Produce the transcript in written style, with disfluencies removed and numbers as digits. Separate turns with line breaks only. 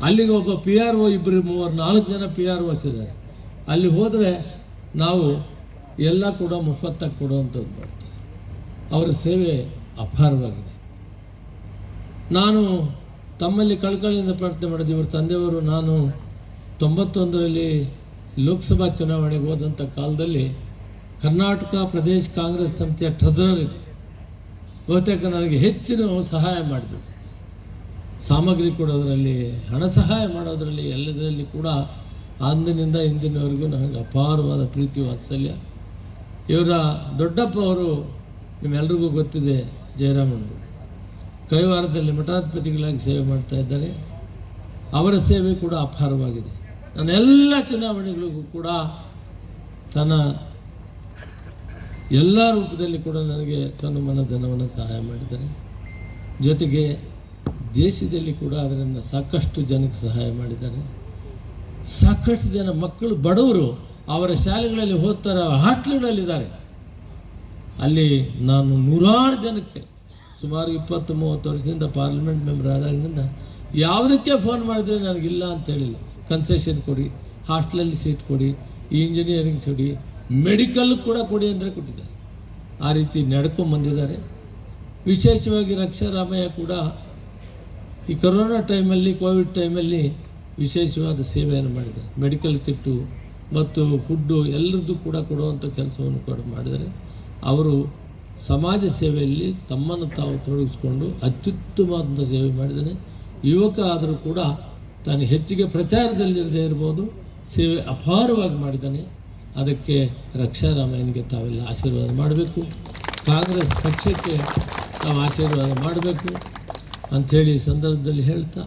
ಅಲ್ಲಿಗೆ ಒಬ್ಬ P R O, 2, 3, 4 ಜನ ಪಿ ಆರ್ ಒಸ್ ಇದ್ದಾರೆ. ಅಲ್ಲಿ ಹೋದರೆ ನಾವು ಎಲ್ಲ ಕೂಡ ಮುಫತ್ತಾಗಿ ಕೊಡುವಂಥದ್ದು ಮಾಡ್ತೀವಿ. ಅವರ ಸೇವೆ ಅಪಾರವಾಗಿದೆ. ನಾನು ತಮ್ಮಲ್ಲಿ ಕಳಕಳಿಯಿಂದ ಪ್ರಾರ್ಥನೆ ಮಾಡಿದೆ. ಇವ್ರ ತಂದೆಯವರು ನಾನು 91ರಲ್ಲಿ ಲೋಕಸಭಾ ಚುನಾವಣೆಗೆ ಹೋದಂಥ ಕಾಲದಲ್ಲಿ ಕರ್ನಾಟಕ ಪ್ರದೇಶ ಕಾಂಗ್ರೆಸ್ ಸಮಿತಿಯ ಟ್ರೆಸರರ್ ಇದ್ದೆ. ಬಹುತೇಕ ನನಗೆ ಹೆಚ್ಚಿನ ಸಹಾಯ ಮಾಡಿದರು. ಸಾಮಗ್ರಿ ಕೊಡೋದರಲ್ಲಿ, ಹಣ ಸಹಾಯ ಮಾಡೋದರಲ್ಲಿ, ಎಲ್ಲದರಲ್ಲಿ ಕೂಡ ಅಂದಿನಿಂದ ಇಂದಿನವರೆಗೂ ನನಗೆ ಅಪಾರವಾದ ಪ್ರೀತಿ ವಾತ್ಸಲ್ಯ. ಇವರ ದೊಡ್ಡಪ್ಪ ಅವರು ನಿಮ್ಮೆಲ್ರಿಗೂ ಗೊತ್ತಿದೆ, ಜಯರಾಮಣ್ಣರು ಕೈವಾರದಲ್ಲಿ ಮಠಾಧಿಪತಿಗಳಾಗಿ ಸೇವೆ ಮಾಡ್ತಾ ಇದ್ದಾರೆ. ಅವರ ಸೇವೆ ಕೂಡ ಅಪಾರವಾಗಿದೆ. ನನ್ನ ಎಲ್ಲ ಚುನಾವಣೆಗಳಿಗೂ ಕೂಡ ತನ್ನ ಎಲ್ಲ ರೂಪದಲ್ಲಿ ಕೂಡ ನನಗೆ ತನ್ನ ಮನಧನವನ್ನು ಸಹಾಯ ಮಾಡಿದ್ದಾರೆ. ಜೊತೆಗೆ ದೇಶದಲ್ಲಿ ಕೂಡ ಅದರಿಂದ ಸಾಕಷ್ಟು ಜನಕ್ಕೆ ಸಹಾಯ ಮಾಡಿದ್ದಾರೆ. ಸಾಕಷ್ಟು ಜನ ಮಕ್ಕಳು ಬಡವರು ಅವರ ಶಾಲೆಗಳಲ್ಲಿ ಓದ್ತಾರೆ, ಹಾಸ್ಟೆಲ್ಗಳಲ್ಲಿದ್ದಾರೆ. ಅಲ್ಲಿ ನಾನು 100 ಜನಕ್ಕೆ ಸುಮಾರು 20-30 ವರ್ಷದಿಂದ ಪಾರ್ಲಿಮೆಂಟ್ ಮೆಂಬರ್ ಆದಾಗಿನಿಂದ ಯಾವುದಕ್ಕೆ ಫೋನ್ ಮಾಡಿದ್ರೆ ನನಗಿಲ್ಲ ಅಂತ ಹೇಳಿಲ್ಲ. ಕನ್ಸೆಷನ್ ಕೊಡಿ, ಹಾಸ್ಟೆಲಲ್ಲಿ ಸೀಟ್ ಕೊಡಿ, ಇಂಜಿನಿಯರಿಂಗ್ ಕೊಡಿ, ಮೆಡಿಕಲ್ ಕೂಡ ಕೊಡಿ ಅಂದರೆ ಕೊಟ್ಟಿದ್ದಾರೆ. ಆ ರೀತಿ ನಡ್ಕೊಂಬಂದಿದ್ದಾರೆ. ವಿಶೇಷವಾಗಿ ರಕ್ಷಾರಾಮಯ್ಯ ಕೂಡ ಈ ಕೊರೋನಾ ಟೈಮಲ್ಲಿ, ಕೋವಿಡ್ ಟೈಮಲ್ಲಿ ವಿಶೇಷವಾದ ಸೇವೆಯನ್ನು ಮಾಡಿದ್ದಾರೆ. ಮೆಡಿಕಲ್ ಕಿಟ್ಟು ಮತ್ತು ಫುಡ್ಡು ಎಲ್ಲರದ್ದು ಕೂಡ ಕೊಡುವಂಥ ಕೆಲಸವನ್ನು ಕೂಡ ಮಾಡಿದ್ದಾರೆ. ಅವರು ಸಮಾಜ ಸೇವೆಯಲ್ಲಿ ತಮ್ಮನ್ನು ತಾವು ತೊಡಗಿಸ್ಕೊಂಡು ಅತ್ಯುತ್ತಮವಾದಂಥ ಸೇವೆ ಮಾಡಿದ್ದಾನೆ. ಯುವಕ ಆದರೂ ಕೂಡ ತಾನು ಹೆಚ್ಚಿಗೆ ಪ್ರಚಾರದಲ್ಲಿರದೇ ಇರ್ಬೋದು, ಸೇವೆ ಅಪಾರವಾಗಿ ಮಾಡಿದ್ದಾನೆ. ಅದಕ್ಕೆ ರಕ್ಷಾರಾಮಯ್ಯನಿಗೆ ತಾವೆಲ್ಲ ಆಶೀರ್ವಾದ ಮಾಡಬೇಕು. ಕಾಂಗ್ರೆಸ್ ಪಕ್ಷಕ್ಕೆ ನಾವು ಆಶೀರ್ವಾದ ಮಾಡಬೇಕು ಅಂಥೇಳಿ ಈ ಸಂದರ್ಭದಲ್ಲಿ ಹೇಳ್ತಾ